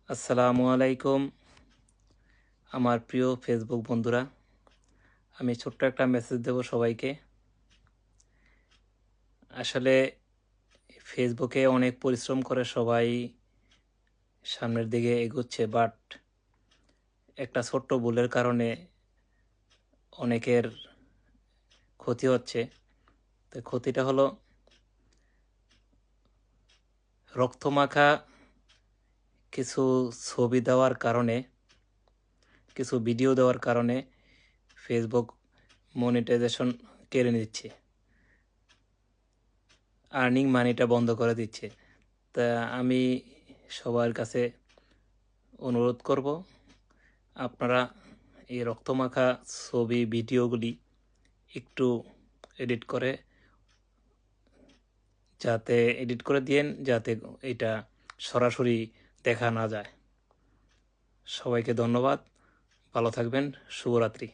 আসসালামু আলাইকুম আমার প্রিয় ফেসবুক বন্ধুরা। আমি ছোট্ট একটা মেসেজ দেব সবাইকে। আসলে ফেসবুকে অনেক পরিশ্রম করে সবাই সামনের দিকে এগোচ্ছে, বাট একটা ছোট্ট ভুলের কারণে অনেকের ক্ষতি হচ্ছে। তো ক্ষতিটা হলো রক্তমাখা কিছু ছবি দেওয়ার কারণে, কিছু ভিডিও দেওয়ার কারণে ফেসবুক মনিটাইজেশন কেড়ে নিচ্ছে, আর্নিং মানিটা বন্ধ করে দিচ্ছে। তা আমি সবার কাছে অনুরোধ করব, আপনারা এই রক্তমাখা ছবি ভিডিওগুলি একটু এডিট করে দিয়েন, যাতে এটা সরাসরি দেখা না যায়। সবাইকে ধন্যবাদ, ভালো থাকবেন, শুভরাত্রি।